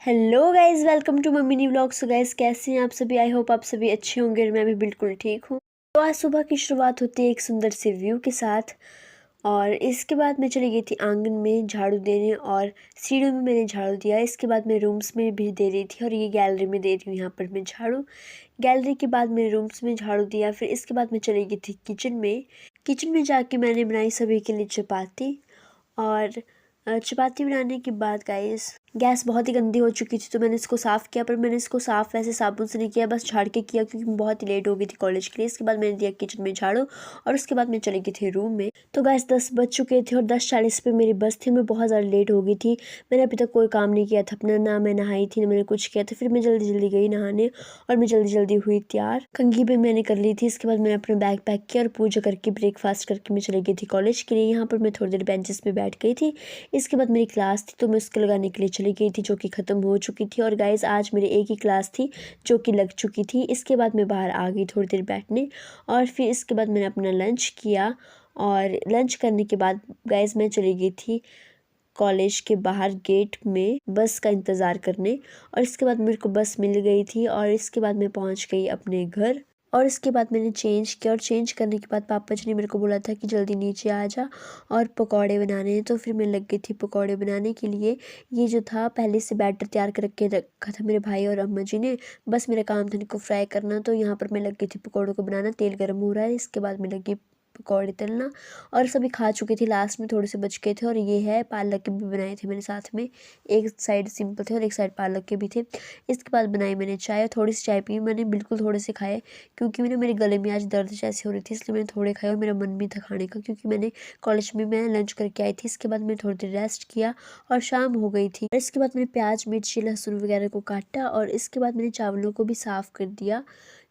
Hello guys, welcome to my mini vlog. So guys, कैसे हैं आप सभी? आई होप आप सभी अच्छे होंगे और मैं भी बिल्कुल ठीक हूँ। तो आज सुबह की शुरुआत होती है एक सुंदर से व्यू के साथ। और इसके बाद मैं चली गई थी आंगन में झाड़ू देने और सीढ़ियों में मैंने झाड़ू दिया। इसके बाद मैं रूम्स में भी दे रही थी और ये गैलरी में दे रही हूँ यहाँ पर मैं झाड़ू। गैलरी के बाद मैंने रूम्स में झाड़ू दिया। फिर इसके बाद मैं चली गई थी किचन में जाके मैंने बनाई सभी के लिए चपाती। और चपाती बनाने के बाद गाइस गैस बहुत ही गंदी हो चुकी थी, तो मैंने इसको साफ़ किया। पर मैंने इसको साफ़ वैसे साबुन से नहीं किया, बस झाड़ के किया क्योंकि मैं बहुत ही लेट हो गई थी कॉलेज के लिए। इसके बाद मैंने दिया किचन में झाड़ू और उसके बाद मैं चली गई थी रूम में। तो गाइस 10 बज चुके थे और 10:40 पे मेरी बस थी। मैं बहुत ज़्यादा लेट हो गई थी। मैंने अभी तक कोई काम नहीं किया था अपना, ना मैं नहाई थी ना मैंने कुछ किया था। फिर मैं जल्दी जल्दी गई नहाने और मैं जल्दी जल्दी हुई तैयार। कंघी भी मैंने कर ली थी। इसके बाद मैंने अपना बैग पैक किया और पूजा करके ब्रेकफास्ट करके मैं चली गई थी कॉलेज के लिए। यहाँ पर मैं थोड़ी देर बेंचेस पे बैठ गई थी। इसके बाद मेरी क्लास थी तो मैं उसके लगाने के लिए चली गई थी, जो कि ख़त्म हो चुकी थी। और गाइस आज मेरी एक ही क्लास थी जो कि लग चुकी थी। इसके बाद मैं बाहर आ गई थोड़ी देर बैठने और फिर इसके बाद मैंने अपना लंच किया। और लंच करने के बाद गाइस मैं चली गई थी कॉलेज के बाहर गेट में बस का इंतज़ार करने। और इसके बाद मेरे को बस मिल गई थी और इसके बाद मैं पहुंच गई अपने घर। और इसके बाद मैंने चेंज किया और चेंज करने के बाद पापा जी ने मेरे को बोला था कि जल्दी नीचे आ जा और पकौड़े बनाने हैं। तो फिर मैं लग गई थी पकौड़े बनाने के लिए। ये जो था पहले से बैटर तैयार कर रखे रखा था मेरे भाई और अम्मा जी ने, बस मेरा काम था इनको फ्राई करना। तो यहाँ पर मैं लग गई थी पकौड़ों को बनाना। तेल गर्म हो रहा है, इसके बाद मैं लगी पकौड़े तलना। और सभी खा चुके थे, लास्ट में थोड़े से बच गए थे। और ये है पालक के भी बनाए थे मैंने साथ में, एक साइड सिंपल थे और एक साइड पालक के भी थे। इसके बाद बनाई मैंने चाय, थोड़ी सी चाय पी मैंने, बिल्कुल थोड़े से खाए क्योंकि मेरे गले में आज दर्द जैसे हो रही थी, इसलिए मैंने थोड़े खाए और मेरा मन भी था खाने का क्योंकि मैंने कॉलेज में मैं लंच करके आई थी। इसके बाद मैंने थोड़ी देर रेस्ट किया और शाम हो गई थी। इसके बाद मैंने प्याज मिर्ची लहसुन वगैरह को काटा और इसके बाद मैंने चावलों को भी साफ़ कर दिया।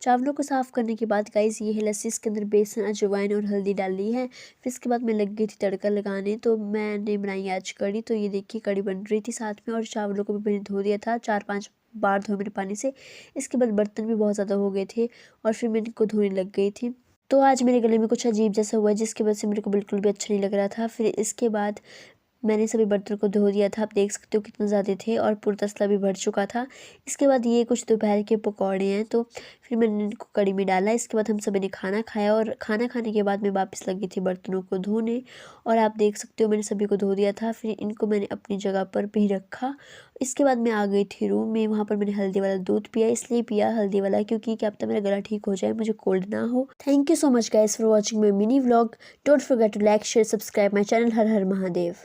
चावलों को साफ़ करने के बाद गाइस ये है लस्सी, इसके अंदर बेसन अजवाइन और हल्दी डाली है। फिर इसके बाद मैं लग गई थी तड़का लगाने। तो मैंने बनाई आज कड़ी। तो ये देखिए कड़ी बन रही थी साथ में और चावलों को भी मैंने धो दिया था, 4-5 बार धोए मैंने पानी से। इसके बाद बर्तन भी बहुत ज़्यादा हो गए थे और फिर मैं इनको धोने लग गई थी। तो आज मेरे गले में कुछ अजीब जैसा हुआ जिसकी वजह से मेरे को बिल्कुल भी अच्छा नहीं लग रहा था। फिर इसके बाद मैंने सभी बर्तनों को धो दिया था, आप देख सकते हो कितने ज़्यादा थे और पूरा तसला भी भर चुका था। इसके बाद ये कुछ दोपहर के पकौड़े हैं तो फिर मैंने इनको कड़ी में डाला। इसके बाद हम सभी ने खाना खाया और खाना खाने के बाद मैं वापस लगी थी बर्तनों को धोने। और आप देख सकते हो मैंने सभी को धो दिया था। फिर इनको मैंने अपनी जगह पर भी रखा। इसके बाद मैं आ गई थी रूम में। वहाँ पर मैंने हल्दी वाला दूध पिया, इसलिए पिया हल्दी वाला क्योंकि क्या पता मेरा गला ठीक हो जाए, मुझे कोल्ड ना हो। Thank you so much guys for watching my mini vlog. Don't forget to like share subscribe my channel. हर हर महादेव।